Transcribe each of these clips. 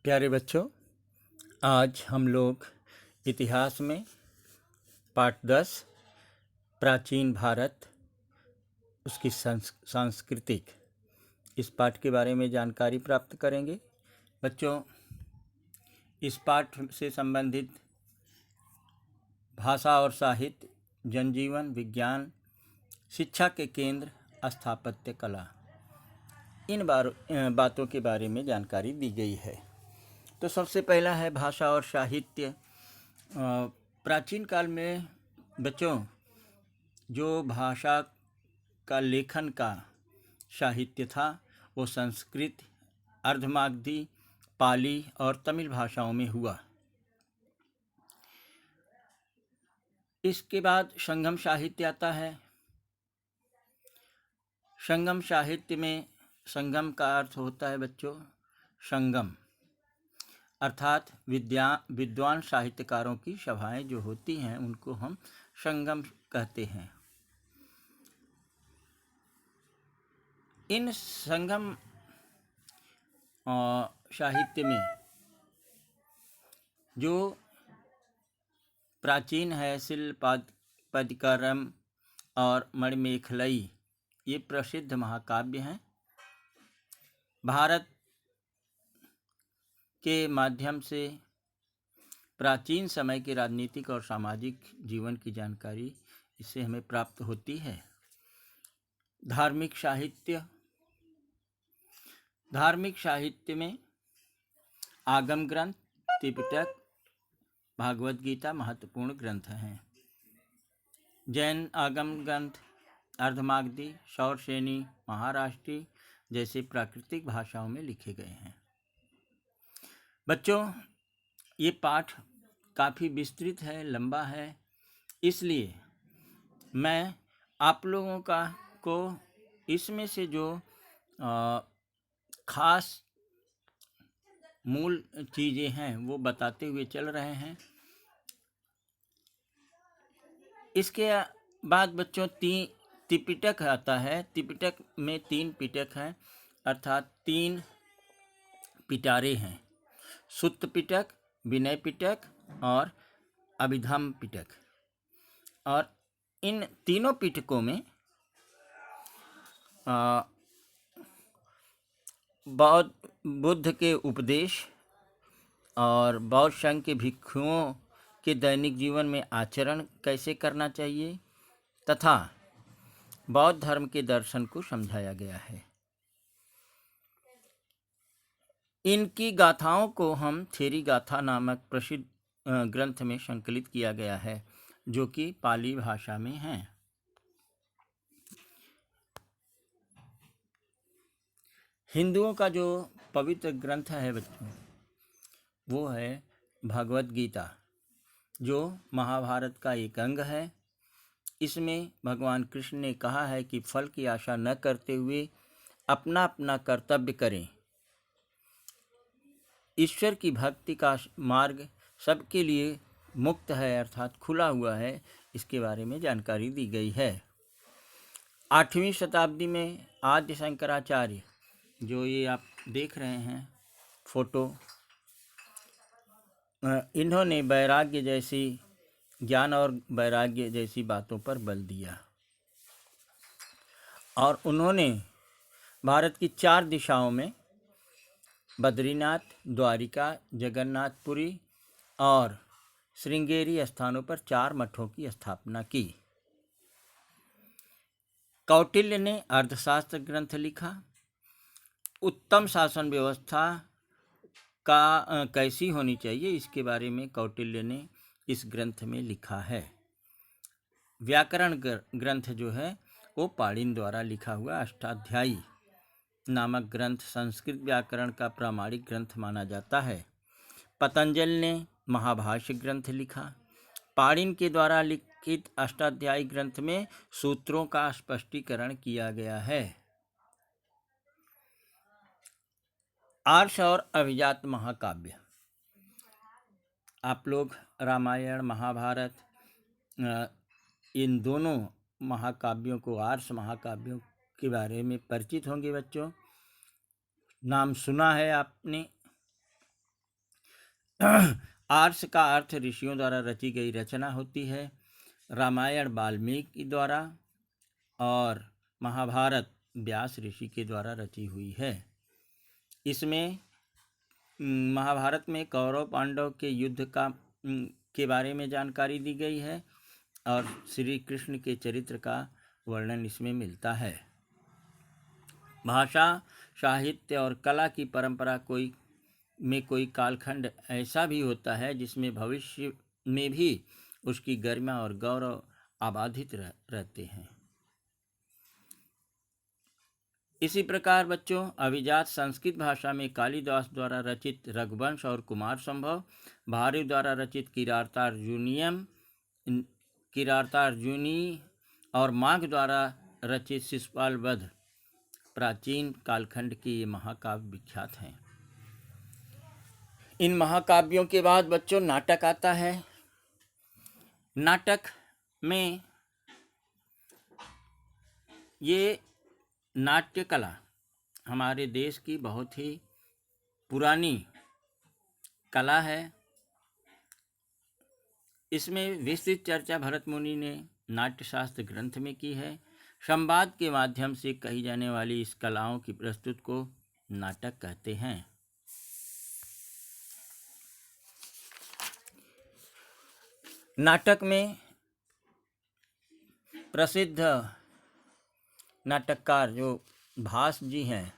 प्यारे बच्चों, आज हम लोग इतिहास में पाठ 10 प्राचीन भारत उसकी सांस्कृतिक इस पाठ के बारे में जानकारी प्राप्त करेंगे। बच्चों, इस पाठ से संबंधित भाषा और साहित्य, जनजीवन, विज्ञान, शिक्षा के केंद्र, स्थापत्य कला, इन बातों के बारे में जानकारी दी गई है। तो सबसे पहला है भाषा और साहित्य। प्राचीन काल में बच्चों जो भाषा का लेखन का साहित्य था वो संस्कृत, अर्धमागधी, पाली और तमिल भाषाओं में हुआ। इसके बाद संगम साहित्य आता है। संगम साहित्य में संगम का अर्थ होता है बच्चों संगम, अर्थात विद्वान साहित्यकारों की सभाएं जो होती हैं उनको हम संगम कहते हैं। इन संगम साहित्य में जो प्राचीन है शिलपदिकारम और मणिमेखलई, ये प्रसिद्ध महाकाव्य हैं। भारत के माध्यम से प्राचीन समय के राजनीतिक और सामाजिक जीवन की जानकारी इससे हमें प्राप्त होती है। धार्मिक साहित्य। धार्मिक साहित्य में आगम ग्रंथ, त्रिपिटक, भागवत गीता महत्वपूर्ण ग्रंथ हैं। जैन आगम ग्रंथ अर्धमागधी, सौरसेनी, महाराष्ट्री जैसे प्राकृतिक भाषाओं में लिखे गए हैं। बच्चों, ये पाठ काफ़ी विस्तृत है, लंबा है, इसलिए मैं आप लोगों को इसमें से जो खास मूल चीज़ें हैं वो बताते हुए चल रहे हैं। इसके बाद बच्चों त्रिपिटक आता है। त्रिपिटक में 3 पिटक हैं, अर्थात 3 पिटारे हैं। सुत्त पिटक, विनय पिटक और अभिधम पिटक। और इन तीनों पिटकों में बौद्ध बुद्ध के उपदेश और बौद्ध संघ के भिक्षुओं के दैनिक जीवन में आचरण कैसे करना चाहिए तथा बौद्ध धर्म के दर्शन को समझाया गया है। इनकी गाथाओं को हम थेरी गाथा नामक प्रसिद्ध ग्रंथ में संकलित किया गया है, जो कि पाली भाषा में है। हिंदुओं का जो पवित्र ग्रंथ है बच्चों, वो है भगवत गीता, जो महाभारत का एक अंग है। इसमें भगवान कृष्ण ने कहा है कि फल की आशा न करते हुए अपना अपना कर्तव्य करें। ईश्वर की भक्ति का मार्ग सबके लिए मुक्त है, अर्थात खुला हुआ है। इसके बारे में जानकारी दी गई है। 8वीं शताब्दी में आद्य शंकराचार्य, जो ये आप देख रहे हैं फोटो, इन्होंने वैराग्य जैसी ज्ञान और वैराग्य जैसी बातों पर बल दिया और उन्होंने भारत की 4 दिशाओं में बद्रीनाथ, द्वारिका, जगन्नाथपुरी और श्रृंगेरी स्थानों पर 4 मठों की स्थापना की। कौटिल्य ने अर्थशास्त्र ग्रंथ लिखा। उत्तम शासन व्यवस्था का कैसी होनी चाहिए इसके बारे में कौटिल्य ने इस ग्रंथ में लिखा है। व्याकरण ग्रंथ जो है वो पाणिनि द्वारा लिखा हुआ अष्टाध्यायी नामक ग्रंथ संस्कृत व्याकरण का प्रामाणिक ग्रंथ माना जाता है। पतंजल ने महाभाष्य ग्रंथ लिखा। पाणिनि के द्वारा लिखित अष्टाध्यायी ग्रंथ में सूत्रों का स्पष्टीकरण किया गया है। आर्ष और अभिजात महाकाव्य। आप लोग रामायण, महाभारत, इन दोनों महाकाव्यों को, आर्ष महाकाव्यों के बारे में परिचित होंगे बच्चों। नाम सुना है आपने। आर्ष का अर्थ ऋषियों द्वारा रची गई रचना होती है। रामायण वाल्मीकि द्वारा और महाभारत व्यास ऋषि के द्वारा रची हुई है। इसमें महाभारत में कौरव पांडव के युद्ध के बारे में जानकारी दी गई है और श्री कृष्ण के चरित्र का वर्णन इसमें मिलता है। भाषा, साहित्य और कला की परंपरा में कोई कालखंड ऐसा भी होता है जिसमें भविष्य में भी उसकी गरिमा और गौरव आबाधित रहते हैं। इसी प्रकार बच्चों, अभिजात संस्कृत भाषा में कालिदास द्वारा रचित रघुवंश और कुमार संभव, भारवी द्वारा रचित किरातार्जुनी और माघ द्वारा रचित शिशुपाल वध प्राचीन कालखंड के ये महाकाव्य विख्यात हैं। इन महाकाव्यों के बाद बच्चों नाटक आता है। नाटक में ये नाट्य कला हमारे देश की बहुत ही पुरानी कला है। इसमें विस्तृत चर्चा भरत मुनि ने नाट्यशास्त्र ग्रंथ में की है। संवाद के माध्यम से कही जाने वाली इस कलाओं की प्रस्तुत को नाटक कहते हैं। नाटक में प्रसिद्ध नाटककार जो भास जी हैं,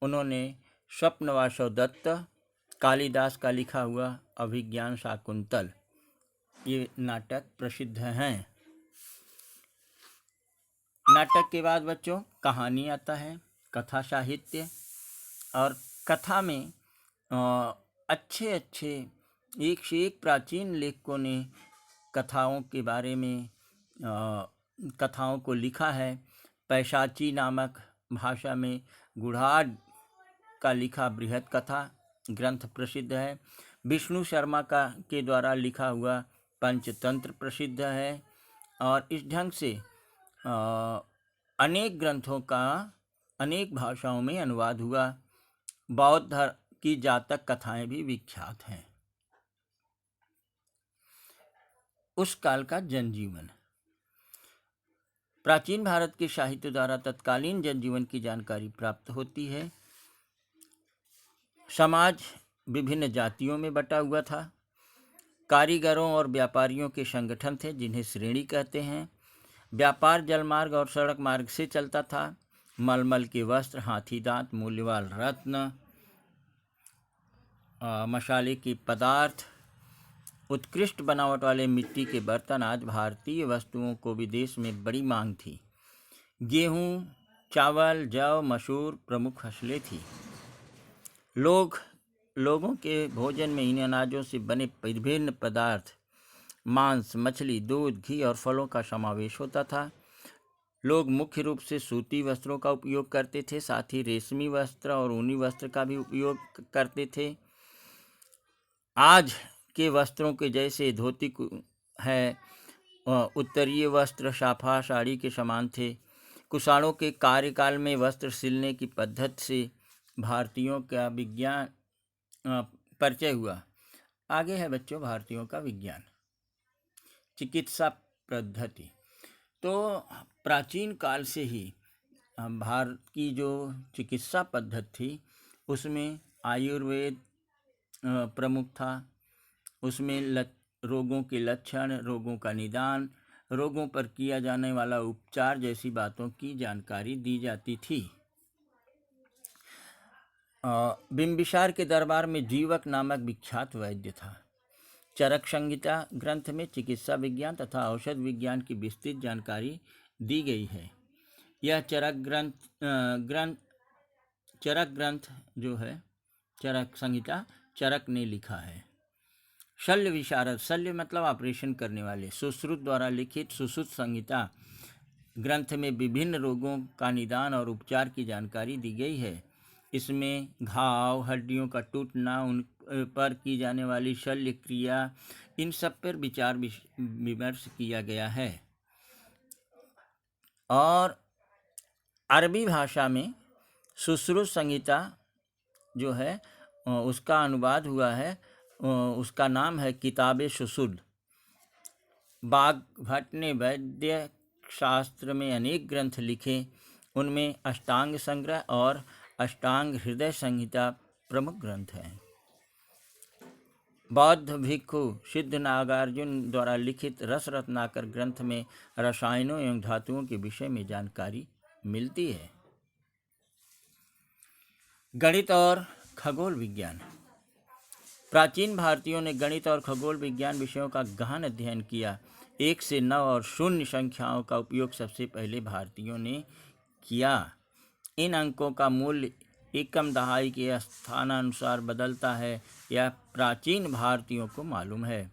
उन्होंने स्वप्नवासव दत्त, कालिदास का लिखा हुआ अभिज्ञान शाकुंतल, ये नाटक प्रसिद्ध हैं। नाटक के बाद बच्चों कहानी आता है, कथा साहित्य। और कथा में अच्छे एक से एक प्राचीन लेखकों ने कथाओं के बारे में कथाओं को लिखा है। पैशाची नामक भाषा में गुढ़ाढ़ का लिखा बृहद कथा ग्रंथ प्रसिद्ध है। विष्णु शर्मा के द्वारा लिखा हुआ पंचतंत्र प्रसिद्ध है। और इस ढंग से अनेक ग्रंथों का अनेक भाषाओं में अनुवाद हुआ। बौद्ध धर्म की जातक कथाएं भी विख्यात हैं। उस काल का जनजीवन। प्राचीन भारत के साहित्य द्वारा तत्कालीन जनजीवन की जानकारी प्राप्त होती है। समाज विभिन्न जातियों में बटा हुआ था। कारीगरों और व्यापारियों के संगठन थे जिन्हें श्रेणी कहते हैं। व्यापार जलमार्ग और सड़क मार्ग से चलता था। मलमल के वस्त्र, हाथी दांत, मूल्यवान रत्न, मसाले के पदार्थ, उत्कृष्ट बनावट वाले मिट्टी के बर्तन आदि भारतीय वस्तुओं को विदेश में बड़ी मांग थी। गेहूँ, चावल, जौ, मसूर प्रमुख फसलें थी। लोगों के भोजन में इन अनाजों से बने विभिन्न पदार्थ, मांस, मछली, दूध, घी और फलों का समावेश होता था। लोग मुख्य रूप से सूती वस्त्रों का उपयोग करते थे, साथ ही रेशमी वस्त्र और ऊनी वस्त्र का भी उपयोग करते थे। आज के वस्त्रों के जैसे धोती है, उत्तरीय वस्त्र साफा साड़ी के समान थे। कुषाणों के कार्यकाल में वस्त्र सिलने की पद्धति से भारतीयों का विज्ञान परिचय हुआ। आगे है बच्चों भारतीयों का विज्ञान। चिकित्सा पद्धति। तो प्राचीन काल से ही भारत की जो चिकित्सा पद्धति थी उसमें आयुर्वेद प्रमुख था। उसमें रोगों के लक्षण, रोगों का निदान, रोगों पर किया जाने वाला उपचार जैसी बातों की जानकारी दी जाती थी। बिंबिसार के दरबार में जीवक नामक विख्यात वैद्य था। चरक संहिता ग्रंथ में चिकित्सा विज्ञान तथा औषध विज्ञान की विस्तृत जानकारी दी गई है। यह चरक ग्रंथ जो है, चरक संहिता चरक ने लिखा है। शल्य विशारद, शल्य मतलब ऑपरेशन करने वाले, सुश्रुत द्वारा लिखित सुश्रुत संहिता ग्रंथ में विभिन्न रोगों का निदान और उपचार की जानकारी दी गई है। इसमें घाव, हड्डियों का टूटना, उन पर की जाने वाली शल्य क्रिया, इन सब पर विचार विमर्श किया गया है। और अरबी भाषा में सुश्रुत संहिता जो है उसका अनुवाद हुआ है उसका नाम है किताब सुसुद। बागभट्ट ने वैद्य शास्त्र में अनेक ग्रंथ लिखे, उनमें अष्टांग संग्रह और अष्टांग हृदय संहिता प्रमुख ग्रंथ हैं। बौद्ध भिक्षु सिद्ध नागार्जुन द्वारा लिखित रस रत्नाकर ग्रंथ में रसायनों एवं धातुओं के विषय में जानकारी मिलती है। गणित और खगोल विज्ञान। प्राचीन भारतीयों ने गणित और खगोल विज्ञान विषयों का गहन अध्ययन किया। 1 से 9 और शून्य संख्याओं का उपयोग सबसे पहले भारतीयों ने किया। इन अंकों का मूल्य एकम दहाई के स्थानानुसार बदलता है, यह प्राचीन भारतीयों को मालूम है।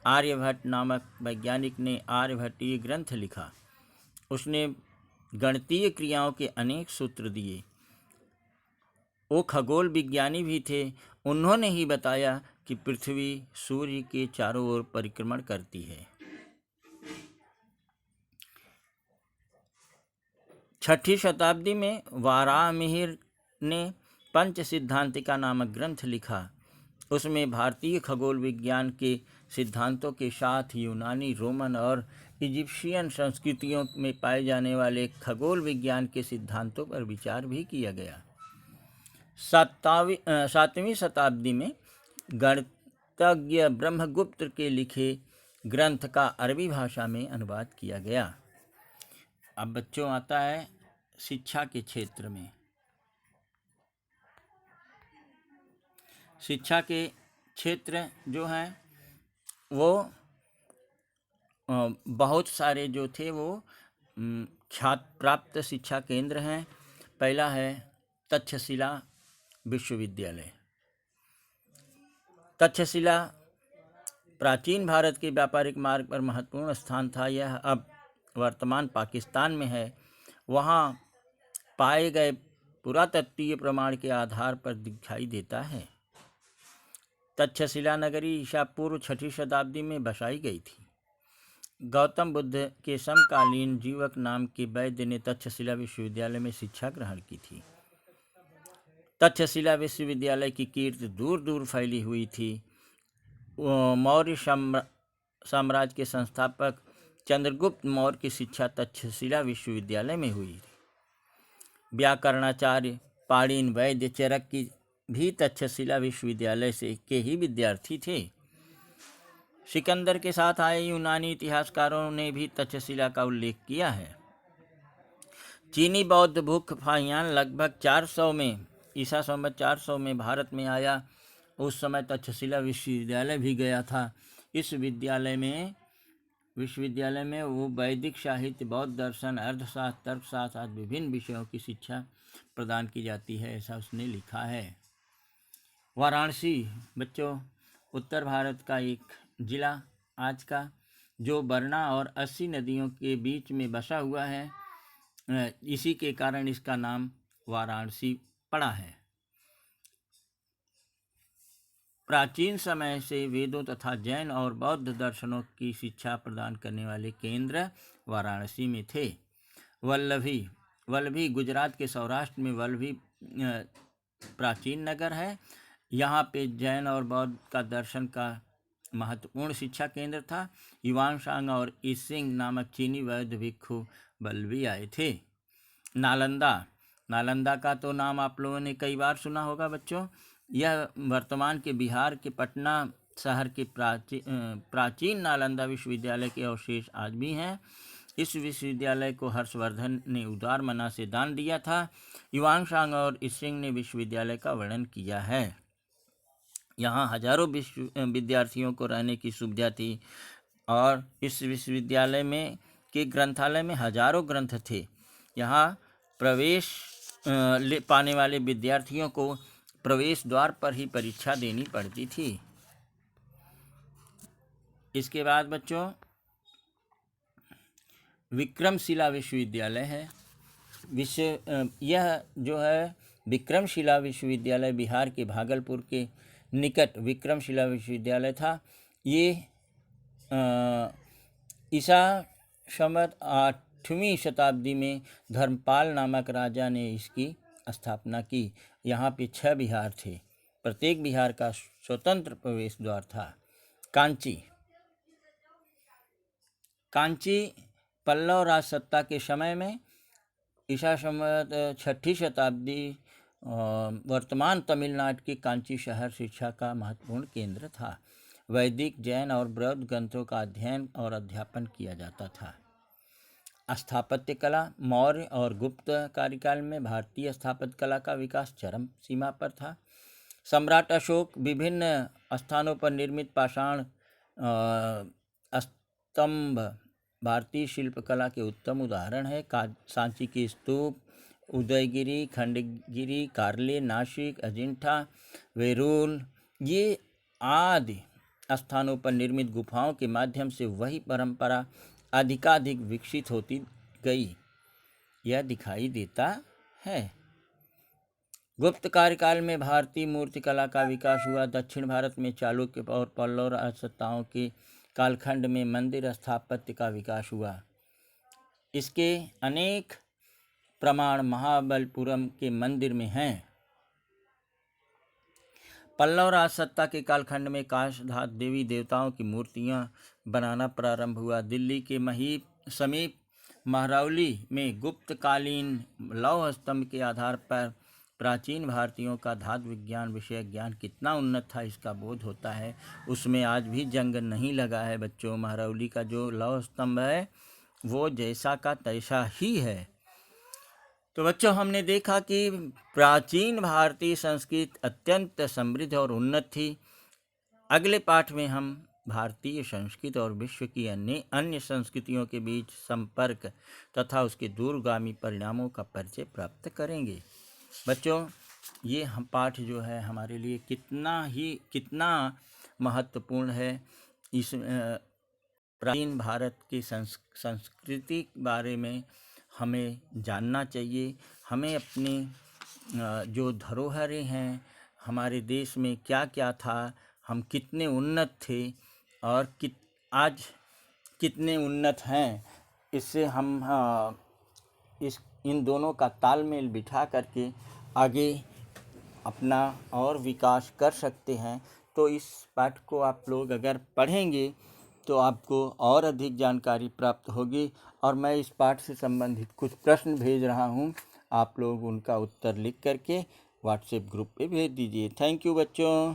आर्यभट्ट नामक वैज्ञानिक ने आर्यभट्टीय ग्रंथ लिखा। उसने गणितीय क्रियाओं के अनेक सूत्र दिए। वो खगोल विज्ञानी भी थे। उन्होंने ही बताया कि पृथ्वी सूर्य के चारों ओर परिक्रमण करती है। 6ठी शताब्दी में वाराहमिहिर ने पंच सिद्धांतिका नामक ग्रंथ लिखा। उसमें भारतीय खगोल विज्ञान के सिद्धांतों के साथ यूनानी, रोमन और इजिप्शियन संस्कृतियों में पाए जाने वाले खगोल विज्ञान के सिद्धांतों पर विचार भी किया गया। 7वीं शताब्दी में गणितज्ञ ब्रह्मगुप्त के लिखे ग्रंथ का अरबी भाषा में अनुवाद किया गया। अब बच्चों आता है शिक्षा के क्षेत्र में। शिक्षा के क्षेत्र जो हैं वो बहुत सारे जो थे वो ख्याति प्राप्त शिक्षा केंद्र हैं। पहला है तक्षशिला विश्वविद्यालय। तक्षशिला प्राचीन भारत के व्यापारिक मार्ग पर महत्वपूर्ण स्थान था। यह अब वर्तमान पाकिस्तान में है। वहाँ पाए गए पुरातत्वीय प्रमाण के आधार पर दिखाई देता है। तक्षशिला नगरी ईसा पूर्व 6ठी शताब्दी में बसाई गई थी। गौतम बुद्ध के समकालीन जीवक नाम के वैद्य ने तक्षशिला विश्वविद्यालय में शिक्षा ग्रहण की थी। तक्षशिला विश्वविद्यालय की कीर्ति दूर दूर फैली हुई थी। मौर्य साम्राज्य के संस्थापक चंद्रगुप्त मौर्य की शिक्षा तक्षशिला विश्वविद्यालय में हुई थी। व्याकरणाचार्य पाणिनि वैद्य चरक की भी तक्षशिला विश्वविद्यालय से के ही विद्यार्थी थे। सिकंदर के साथ आए यूनानी इतिहासकारों ने भी तक्षशिला का उल्लेख किया है। चीनी बौद्ध भिक्षु फाहियान लगभग 400 में ईसा संवत 400 में भारत में आया। उस समय तक्षशिला विश्वविद्यालय भी गया था। इस विश्वविद्यालय में वो वैदिक साहित्य, बौद्ध दर्शन, अर्थशास्त्र, तर्कशास्त्र आदि विभिन्न विषयों की शिक्षा प्रदान की जाती है, ऐसा उसने लिखा है। वाराणसी बच्चों उत्तर भारत का एक जिला आज का, जो बरना और 80 नदियों के बीच में बसा हुआ है। इसी के कारण इसका नाम वाराणसी पड़ा है। प्राचीन समय से वेदों तथा जैन और बौद्ध दर्शनों की शिक्षा प्रदान करने वाले केंद्र वाराणसी में थे। वल्लभी गुजरात के सौराष्ट्र में वल्लभी प्राचीन नगर है। यहाँ पे जैन और बौद्ध का दर्शन का महत्वपूर्ण शिक्षा केंद्र था। युवानशांग और ईसिंग नामक चीनी वैद्य भिक्षु वल्लभी आए थे। नालंदा का तो नाम आप लोगों ने कई बार सुना होगा बच्चों। यह वर्तमान के बिहार के पटना शहर के प्राचीन नालंदा विश्वविद्यालय के अवशेष आज भी हैं। इस विश्वविद्यालय को हर्षवर्धन ने उदार मना से दान दिया था। युवानशांग और ईसिंग ने विश्वविद्यालय का वर्णन किया है। यहाँ हजारों विद्यार्थियों को रहने की सुविधा थी और इस विश्वविद्यालय में के ग्रंथालय में हजारों ग्रंथ थे। यहाँ प्रवेश पाने वाले विद्यार्थियों को प्रवेश द्वार पर ही परीक्षा देनी पड़ती थी। इसके बाद बच्चों विक्रमशिला विश्वविद्यालय है। यह जो है विक्रमशिला विश्वविद्यालय बिहार के भागलपुर के निकट विक्रमशिला विश्वविद्यालय था। ये ईसा संवत 8वीं शताब्दी में धर्मपाल नामक राजा ने इसकी स्थापना की। यहाँ पे 6 विहार थे। प्रत्येक बिहार का स्वतंत्र प्रवेश द्वार था। कांची पल्लव राज सत्ता के समय में ईसा संवत 6ठी शताब्दी वर्तमान तमिलनाडु के कांची शहर शिक्षा का महत्वपूर्ण केंद्र था। वैदिक, जैन और बौद्ध ग्रंथों का अध्ययन और अध्यापन किया जाता था। स्थापत्य कला मौर्य और गुप्त कार्यकाल में भारतीय स्थापत्य कला का विकास चरम सीमा पर था। सम्राट अशोक विभिन्न स्थानों पर निर्मित पाषाण स्तंभ भारतीय शिल्पकला के उत्तम उदाहरण है। सांची के स्तूप, उदयगिरी, खंडगिरी, कार्ले, नासिक, अजिंठा, वेरूल, ये आदि स्थानों पर निर्मित गुफाओं के माध्यम से वही परंपरा अधिकाधिक विकसित होती गई, यह दिखाई देता है। गुप्त कार्यकाल में भारतीय मूर्तिकला का विकास हुआ। दक्षिण भारत में चालुक्य और पल्लव राजसत्ताओं के कालखंड में मंदिर स्थापत्य का विकास हुआ। इसके अनेक प्रमाण महाबलीपुरम के मंदिर में हैं। पल्लव राजसत्ता के कालखंड में काश धातु देवी देवताओं की मूर्तियां बनाना प्रारंभ हुआ। दिल्ली के महीप समीप महरौली में गुप्तकालीन लौह स्तंभ के आधार पर प्राचीन भारतीयों का धातु विज्ञान विषय ज्ञान कितना उन्नत था, इसका बोध होता है। उसमें आज भी जंग नहीं लगा है बच्चों। महरौली का जो लौह स्तंभ है वो जैसा का तैसा ही है। तो बच्चों, हमने देखा कि प्राचीन भारतीय संस्कृति अत्यंत समृद्ध और उन्नत थी। अगले पाठ में हम भारतीय संस्कृति और विश्व की अन्य संस्कृतियों के बीच संपर्क तथा उसके दूरगामी परिणामों का परिचय प्राप्त करेंगे। बच्चों, ये हम पाठ जो है हमारे लिए कितना महत्वपूर्ण है। इस प्राचीन भारत की संस्कृति के बारे में हमें जानना चाहिए। हमें अपनी जो धरोहरें हैं, हमारे देश में क्या क्या था, हम कितने उन्नत थे और आज कितने उन्नत हैं, इससे हम इन दोनों का तालमेल बिठा करके आगे अपना और विकास कर सकते हैं। तो इस पाठ को आप लोग अगर पढ़ेंगे तो आपको और अधिक जानकारी प्राप्त होगी। और मैं इस पाठ से संबंधित कुछ प्रश्न भेज रहा हूं, आप लोग उनका उत्तर लिख करके व्हाट्सएप ग्रुप पे भेज दीजिए। थैंक यू बच्चों।